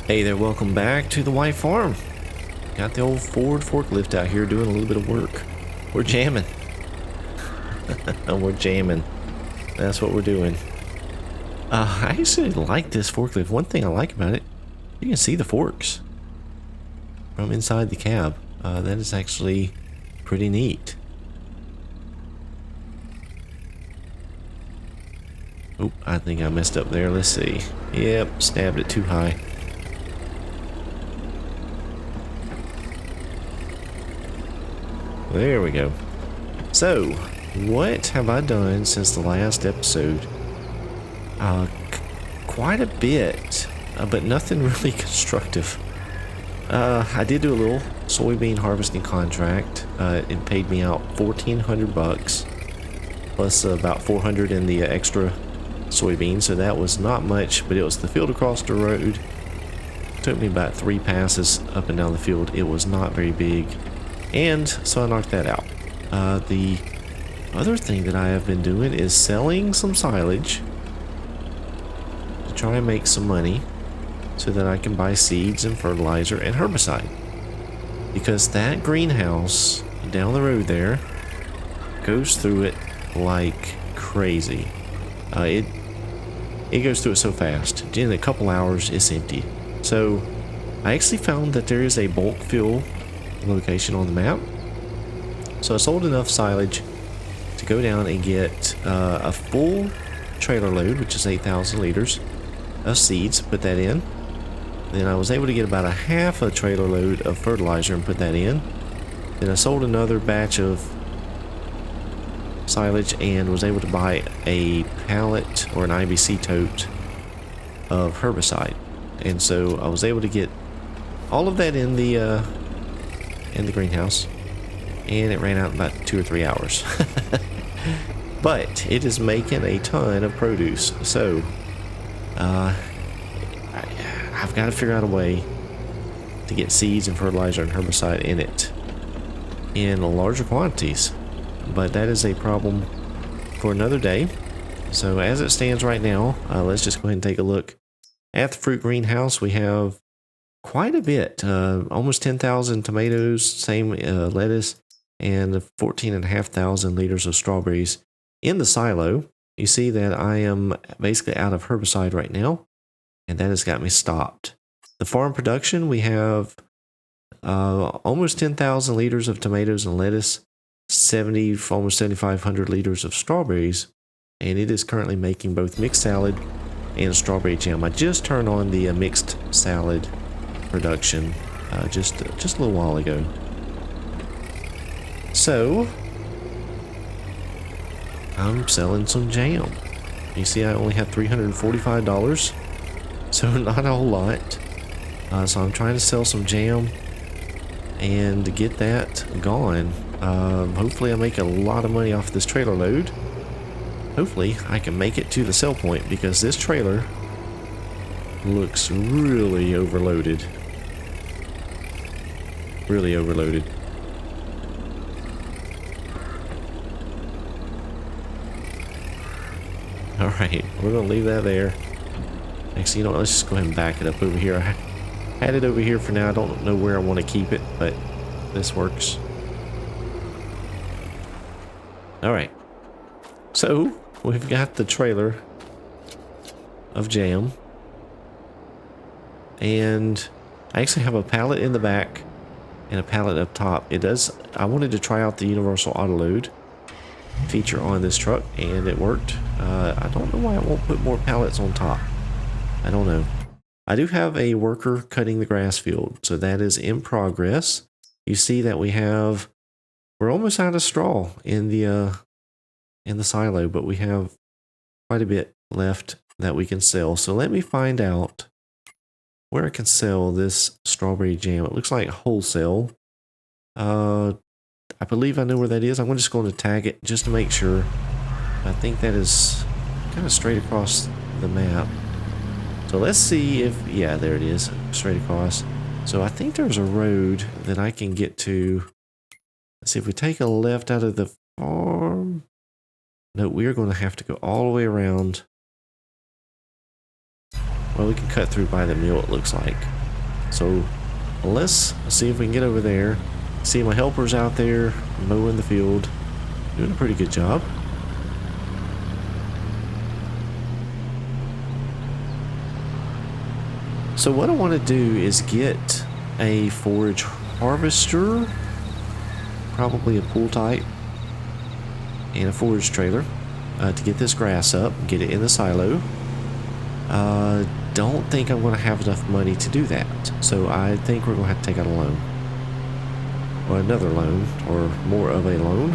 Hey there, welcome back to the White Farm. Got the old Ford forklift out here doing a little bit of work. We're jamming. We're jamming. That's what we're doing. I actually like this forklift. One thing I like about it, you can see the forks from inside the cab. That is actually pretty neat. Oh, I think I messed up there. Let's see. Yep, stabbed it too high. There we go. So, what have I done since the last episode? Quite a bit, but nothing really constructive. I did do a little soybean harvesting contract. It paid me out $1,400 plus about 400 in the extra soybeans, so that was not much, but it was the field across the road. Took me about 3 passes up and down the field. It was not very big, and so I knocked that out. The other thing that I have been doing is selling some silage to try and make some money so that I can buy seeds and fertilizer and herbicide, because that greenhouse down the road there goes through it like crazy. It goes through it so fast. In a couple hours it's empty. So I actually found that there is a bulk fuel location on the map, so I sold enough silage to go down and get a full trailer load, which is 8,000 liters of seeds, put that in. Then I was able to get about a half a trailer load of fertilizer and put that in. Then I sold another batch of silage and was able to buy a pallet or an IBC tote of herbicide. And so I was able to get all of that in the greenhouse, and it ran out in about 2 or 3 hours. But it is making a ton of produce, so I've got to figure out a way to get seeds and fertilizer and herbicide in it in larger quantities, but that is a problem for another day. So as it stands right now, let's just go ahead and take a look at the fruit greenhouse. We have quite a bit, almost 10,000 tomatoes, same lettuce, and 14,500 liters of strawberries in the silo. You see that I am basically out of herbicide right now, and that has got me stopped. The farm production, we have almost 10,000 liters of tomatoes and lettuce, almost 7,500 liters of strawberries, and it is currently making both mixed salad and strawberry jam. I just turned on the mixed salad production just a little while ago. So I'm selling some jam. You see, I only have $345, so not a whole lot. So I'm trying to sell some jam and to get that gone. Hopefully I make a lot of money off this trailer load. Hopefully I can make it to the sell point, because this trailer looks really overloaded. Really overloaded. Alright, we're going to leave that there. Actually, you know what, let's just go ahead and back it up over here. I had it over here for now. I don't know where I want to keep it, but this works. Alright. So, we've got the trailer of jam. And I actually have a pallet in the back and a pallet up top. I wanted to try out the universal auto load feature on this truck, and it worked. I don't know why it won't put more pallets on top. I don't know. I do have a worker cutting the grass field, so that is in progress. You see that we're almost out of straw in the silo, but we have quite a bit left that we can sell. So let me find out where I can sell this strawberry jam. It looks like wholesale. I believe I know where that is. I'm just going to tag it just to make sure. I think that is kind of straight across the map. So let's see if, yeah, there it is, straight across. So I think there's a road that I can get to. Let's see if we take a left out of the farm. No, we're going to have to go all the way around. Well, we can cut through by the mill, it looks like. So let's see if we can get over there. See my helpers out there mowing the field. Doing a pretty good job. So what I want to do is get a forage harvester, probably a pull type, and a forage trailer to get this grass up, get it in the silo. Don't think I'm going to have enough money to do that, so I think we're going to have to take out a loan, or another loan, or more of a loan.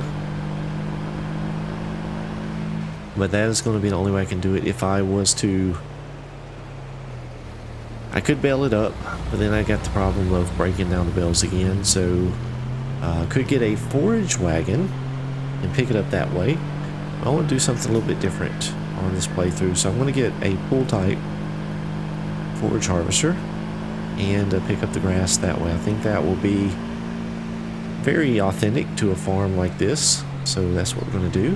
But that is going to be the only way I can do it. If I was to, I could bail it up, but then I got the problem of breaking down the bales again, so I could get a forage wagon and pick it up that way. I want to do something a little bit different on this playthrough, so I'm going to get a pull type forage harvester and pick up the grass that way. I think that will be very authentic to a farm like this, so that's what we're going to do.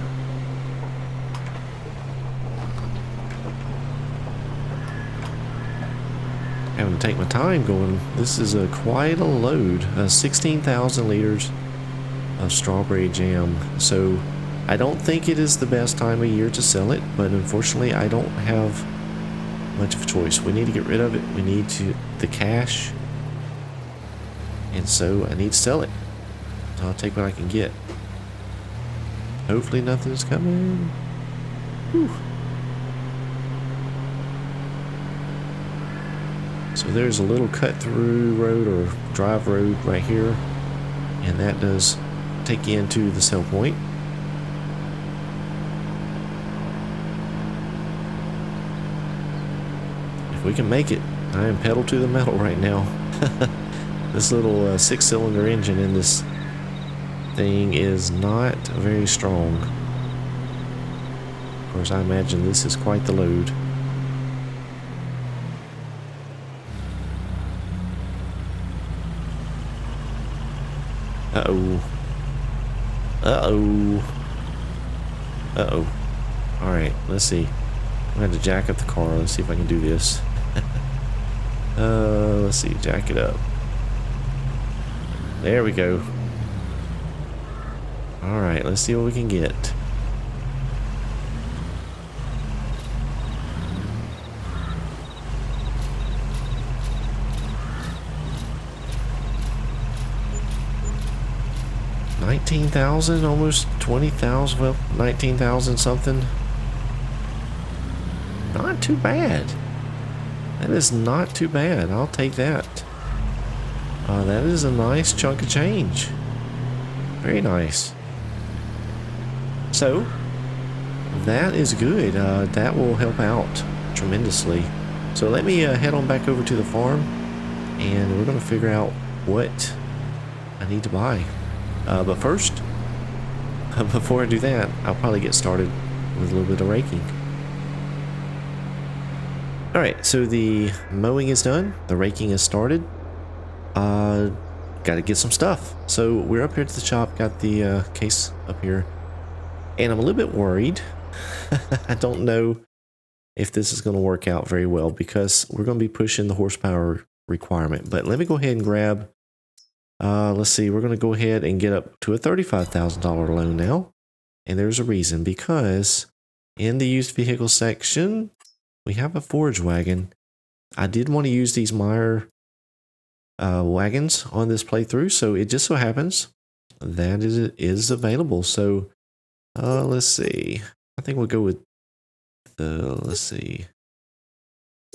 Having to take my time going. This is quite a load. 16,000 liters of strawberry jam. So I don't think it is the best time of year to sell it, but unfortunately I don't have much of a choice. We need to get rid of it. We need the cash, and so I need to sell it. So I'll take what I can get. Hopefully nothing's coming. Whew. So there's a little cut through road or drive road right here, and that does take you into the sell point. If we can make it, I am pedal to the metal right now. This little 6-cylinder engine in this thing is not very strong. Of course, I imagine this is quite the load. Uh-oh. Uh-oh. Uh-oh. Alright, let's see. I'm going to have to jack up the car. Let's see if I can do this. Let's see. Jack it up. There we go. Alright, let's see what we can get. $19,000, almost $20,000, well, 19,000 something. Not too bad. That is not too bad. I'll take that. That is a nice chunk of change. Very nice. So, that is good. That will help out tremendously. So let me head on back over to the farm, and we're going to figure out what I need to buy. But first, before I do that, I'll probably get started with a little bit of raking. Alright, so the mowing is done. The raking is started. Got to get some stuff. So we're up here to the shop. Got the case up here. And I'm a little bit worried. I don't know if this is going to work out very well because we're going to be pushing the horsepower requirement. But let me go ahead and grab... let's see, we're going to go ahead and get up to a $35,000 loan now. And there's a reason, because in the used vehicle section, we have a forage wagon. I did want to use these Meyer wagons on this playthrough, so it just so happens that it is available. So let's see, I think we'll go with the, let's see,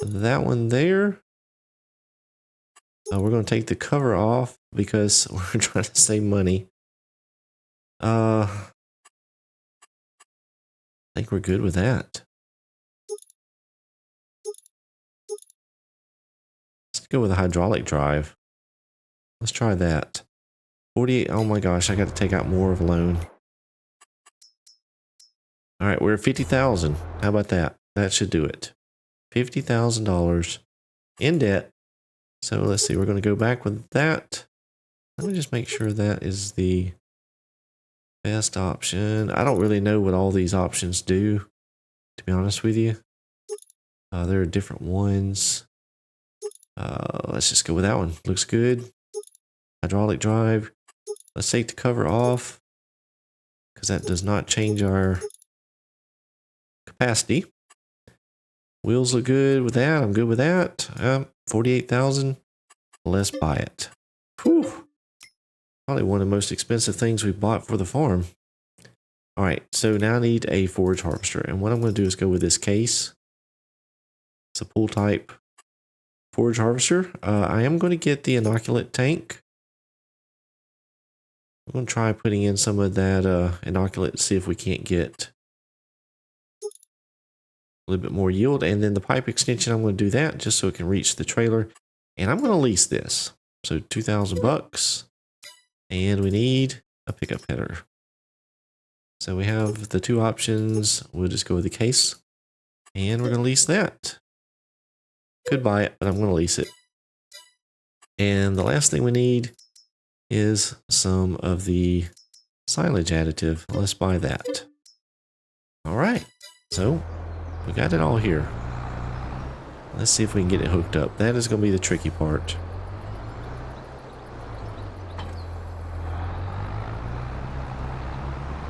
that one there. We're going to take the cover off because we're trying to save money. I think we're good with that. Let's go with a hydraulic drive. Let's try that. 48. Oh my gosh, I got to take out more of a loan. All right, we're at 50,000. How about that? That should do it. $50,000 in debt. So let's see, we're going to go back with that. Let me just make sure that is the best option. I don't really know what all these options do, to be honest with you. There are different ones. Let's just go with that one. Looks good. Hydraulic drive. Let's take the cover off because that does not change our capacity. Wheels look good with that. I'm good with that. 48,000. Let's buy it. Whew. Probably one of the most expensive things we bought for the farm. All right, so now I need a forage harvester. And what I'm going to do is go with this case. It's a pool type forage harvester. I am going to get the inoculate tank. I'm going to try putting in some of that inoculate to see if we can't get a little bit more yield. And then the pipe extension, I'm going to do that just so it can reach the trailer. And I'm going to lease this. So $2,000. And we need a pickup header. So we have the two options. We'll just go with the case. And we're going to lease that. Could buy it, but I'm going to lease it. And the last thing we need is some of the silage additive. Let's buy that. All right. So we got it all here. Let's see if we can get it hooked up. That is going to be the tricky part.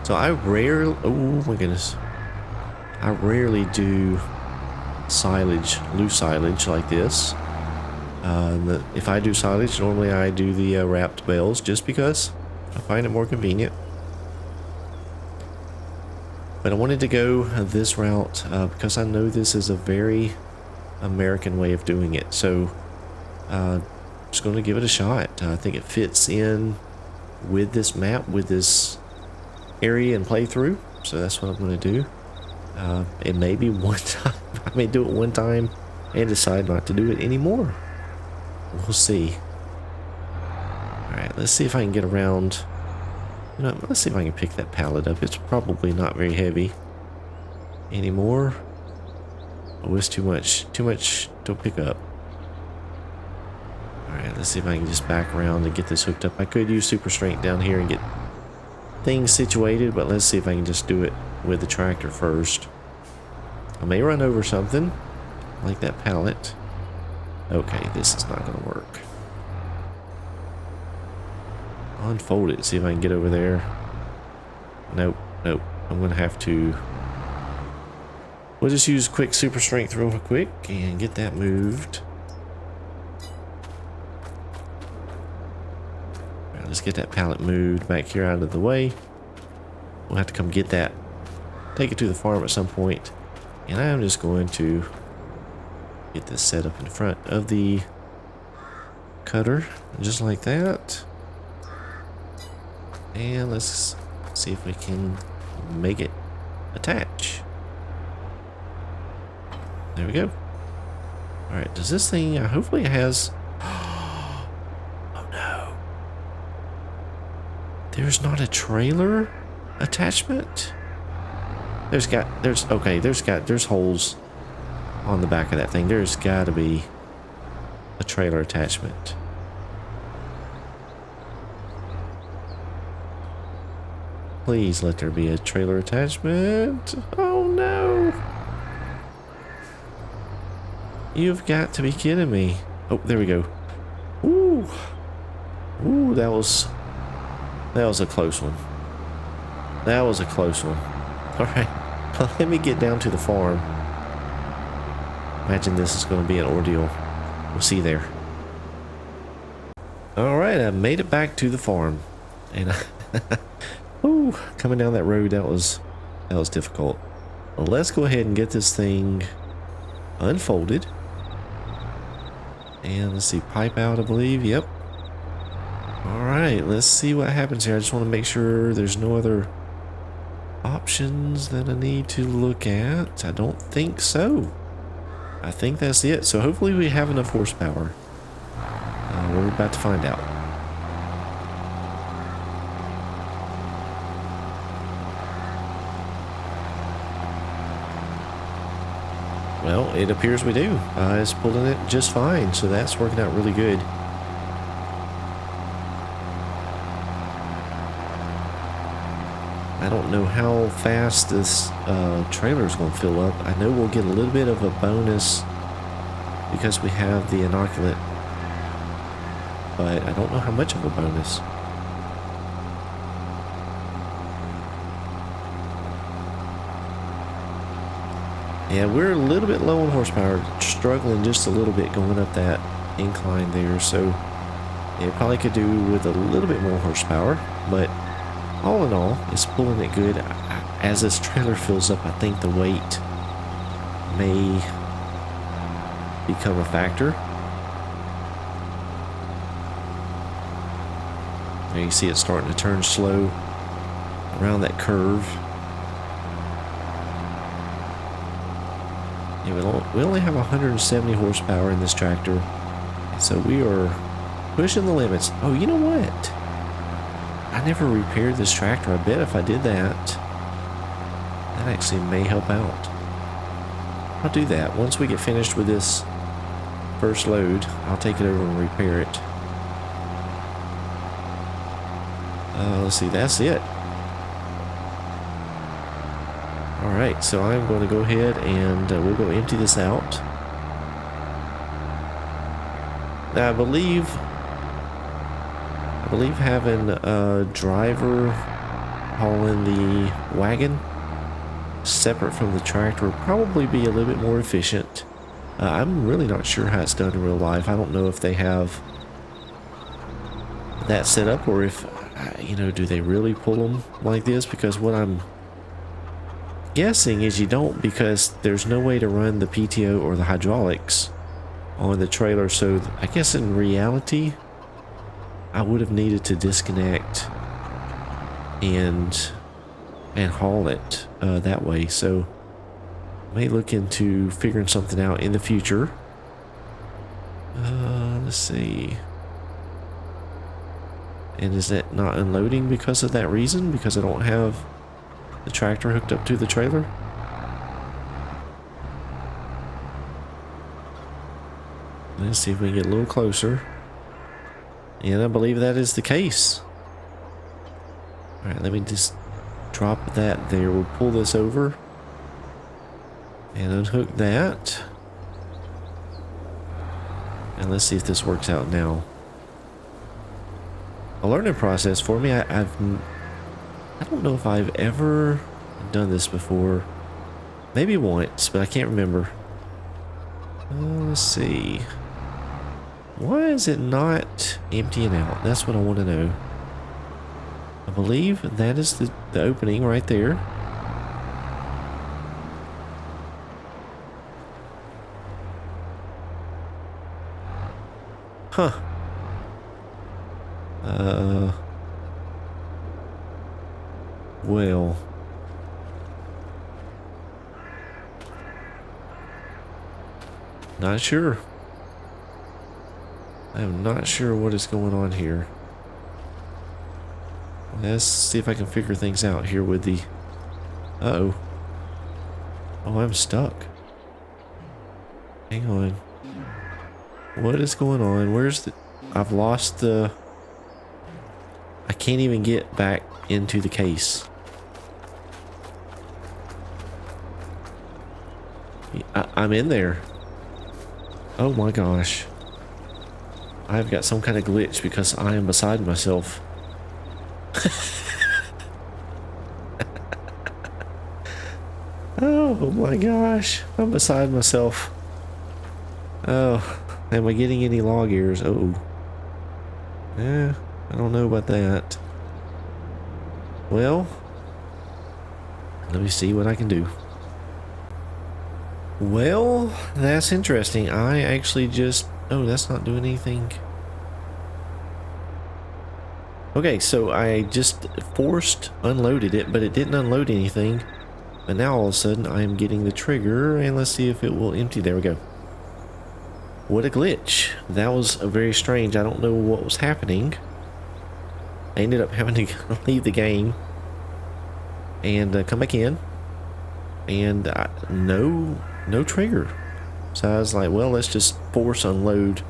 So I rarely, oh my goodness, I rarely do silage, loose silage like this. If I do silage, normally I do the wrapped bales just because I find it more convenient. But I wanted to go this route because I know this is a very American way of doing it. So I'm just going to give it a shot. I think it fits in with this map, with this area and playthrough, so that's what I'm going to do. It may be one time, I may do it one time and decide not to do it anymore. We'll see. Alright, let's see if I can get around. You know, let's see if I can pick that pallet up. It's probably not very heavy anymore. Oh, it's too much to pick up. Alright, let's see if I can just back around and get this hooked up. I could use super strength down here and get things situated, but let's see if I can just do it with the tractor first. I may run over something like that pallet. Okay, this is not going to work. Unfold it, see if I can get over there. Nope, nope. I'm going to have to. We'll just use quick super strength real quick and get that moved. Let's get that pallet moved back here out of the way. We'll have to come get that, take it to the farm at some point. And I'm just going to get this set up in front of the cutter, just like that. And let's see if we can make it attach. There we go. Alright, does this thing, hopefully it has. There's not a trailer attachment? There's holes on the back of that thing. There's got to be a trailer attachment. Please let there be a trailer attachment. Oh no. You've got to be kidding me. Oh, there we go. Ooh. Ooh, that was a close one. That was a close one. Alright, let me get down to the farm. Imagine this is going to be an ordeal. We'll see you there. Alright, I made it back to the farm. And ooh, coming down that road, that was difficult. Well, let's go ahead and get this thing unfolded. And let's see, pipe out, I believe. Yep. Alright, let's see what happens here. I just want to make sure there's no other options that I need to look at. I don't think so. I think that's it. So hopefully we have enough horsepower. We're about to find out. Well, it appears we do. It's pulling it just fine, so that's working out really good. I don't know how fast this trailer is going to fill up. I know we'll get a little bit of a bonus because we have the inoculant, but I don't know how much of a bonus. Yeah, we're a little bit low on horsepower, struggling just a little bit going up that incline there, so it probably could do with a little bit more horsepower, but all in all, it's pulling it good. As this trailer fills up, I think the weight may become a factor. There you see it starting to turn slow around that curve. Yeah, we only have 170 horsepower in this tractor, so we are pushing the limits. Oh, you know what? I never repaired this tractor. I bet if I did that, that actually may help out. I'll do that. Once we get finished with this first load, I'll take it over and repair it. Let's see, that's it. Alright, so I'm going to go ahead and we'll go empty this out. Now, I believe having a driver hauling the wagon separate from the tractor would probably be a little bit more efficient. I'm really not sure how it's done in real life. I don't know if they have that set up, or if, you know, do they really pull them like this? Because what I'm guessing is you don't, because there's no way to run the PTO or the hydraulics on the trailer. So I guess in reality, I would have needed to disconnect and haul it that way. So I may look into figuring something out in the future. Let's see. And is that not unloading because of that reason? Because I don't have the tractor hooked up to the trailer? Let's see if we can get a little closer. And I believe that is the case. Alright, let me just drop that there. We'll pull this over and unhook that. And let's see if this works out now. A learning process for me. I don't know if I've ever done this before. Maybe once, but I can't remember. Let's see. Why is it not emptying out? That's what I want to know. I believe that is the opening right there. Huh. Well. Not sure. I'm not sure what is going on here. Let's see if I can figure things out here with the... Uh-oh. Oh, I'm stuck. Hang on. What is going on? Where's the... I've lost the... I can't even get back into the case. I'm in there. Oh my gosh. I've got some kind of glitch because I am beside myself. Oh my gosh. I'm beside myself. Oh, am I getting any log errors? Oh. Yeah, I don't know about that. Well, let me see what I can do. Well, that's interesting. I actually just... Oh, that's not doing anything. Okay, so I just forced unloaded it, but it didn't unload anything. And now all of a sudden I am getting the trigger, and let's see if it will empty. There we go. What a glitch. That was very strange. I don't know what was happening. I ended up having to leave the game and come back in. And no trigger. So I was like, well, let's just force unload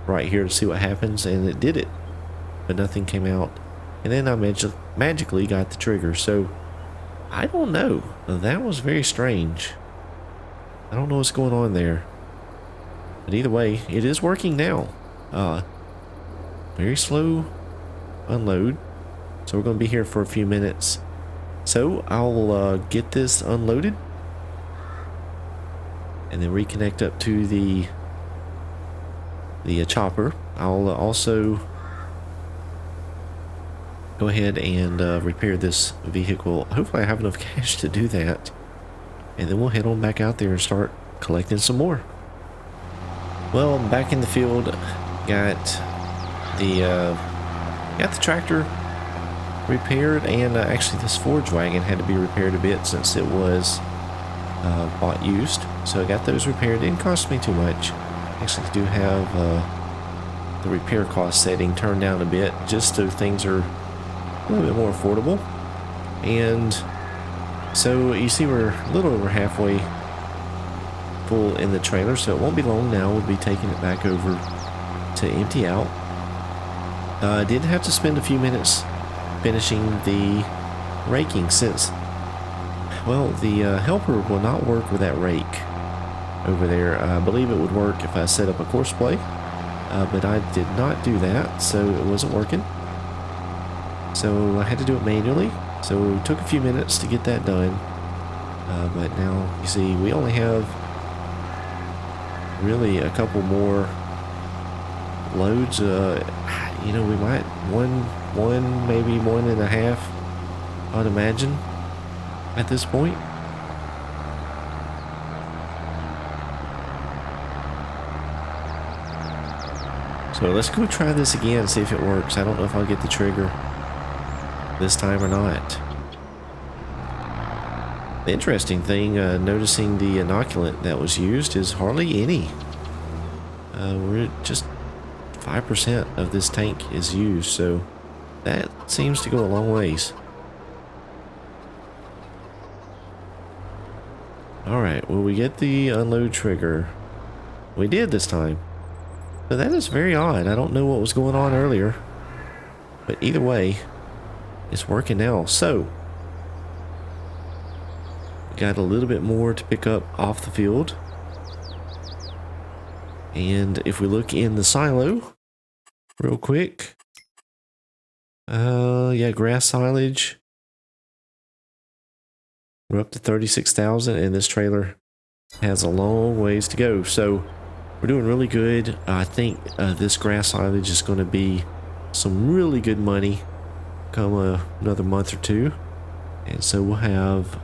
right here to see what happens, and it did it, but nothing came out. And then I magically got the trigger. So I don't know. That was very strange. I don't know what's going on there. But either way, it is working now. Very slow unload. So we're going to be here for a few minutes. So I'll get this unloaded and then reconnect up to the chopper. I'll also go ahead and repair this vehicle. Hopefully I have enough cash to do that. And then we'll head on back out there and start collecting some more. Well, I'm back in the field. Got the tractor repaired, and actually this forage wagon had to be repaired a bit since it was bought used. So I got those repaired. It didn't cost me too much. Actually, I do have the repair cost setting turned down a bit just so things are a little bit more affordable. And so you see we're a little over halfway full in the trailer, so it won't be long now. We'll be taking it back over to empty out. I did have to spend a few minutes finishing the raking since, well, the helper will not work with that rake over there. I believe it would work if I set up a course play, but I did not do that, so it wasn't working. So I had to do it manually, so it took a few minutes to get that done. But now you see we only have really a couple more loads. You know, we might one, maybe 1.5, I'd imagine, at this point. So let's go try this again, see if it works. I don't know if I'll get the trigger this time or not. The interesting thing, noticing the inoculant that was used is hardly any. We're just 5% of this tank is used, so that seems to go a long ways. Alright, will we get the unload trigger? We did this time. So that is very odd. I don't know what was going on earlier. But either way, it's working now. So, we got a little bit more to pick up off the field. And if we look in the silo real quick, yeah, grass silage, we're up to 36,000, and this trailer has a long ways to go. So we're doing really good. I think this grass silage is going to be some really good money come another month or two, and so we'll have,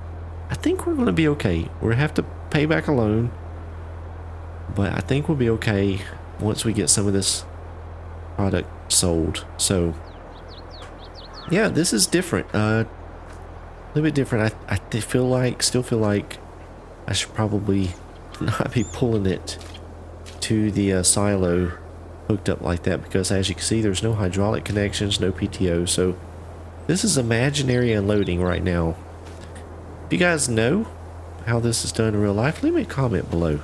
I think we're going to be okay. We'll have to pay back a loan, but I think we'll be okay once we get some of this product sold. So yeah, this is different, a little bit different. I still feel like I should probably not be pulling it to the silo hooked up like that, because as you can see, there's no hydraulic connections, no PTO. So this is imaginary unloading right now. If you guys know how this is done in real life, leave me a comment below.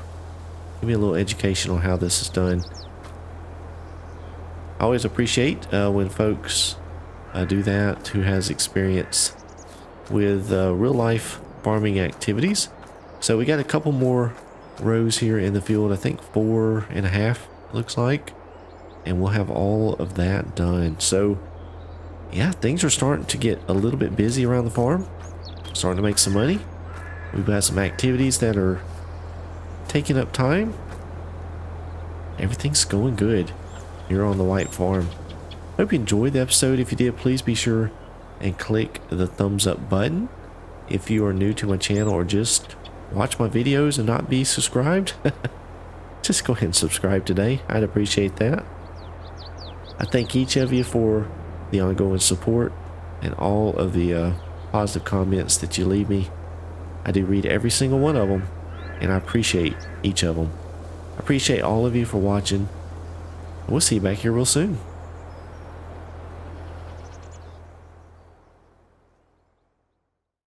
Give me a little education on how this is done. I always appreciate when folks do that who has experience with real life farming activities. So we got a couple more rows here in the field, I think 4.5 looks like, and we'll have all of that done. So yeah, things are starting to get a little bit busy around the farm, starting to make some money. We've got some activities that are taking up time. Everything's going good here on the White Farm. Hope you enjoyed the episode. If you did, please be sure and click the thumbs up button. If you are new to my channel or just watch my videos and not be subscribed, just go ahead and subscribe today. I'd appreciate that. I thank each of you for the ongoing support and all of the positive comments that you leave me. I do read every single one of them, and I appreciate each of them. I appreciate all of you for watching. We'll see you back here real soon.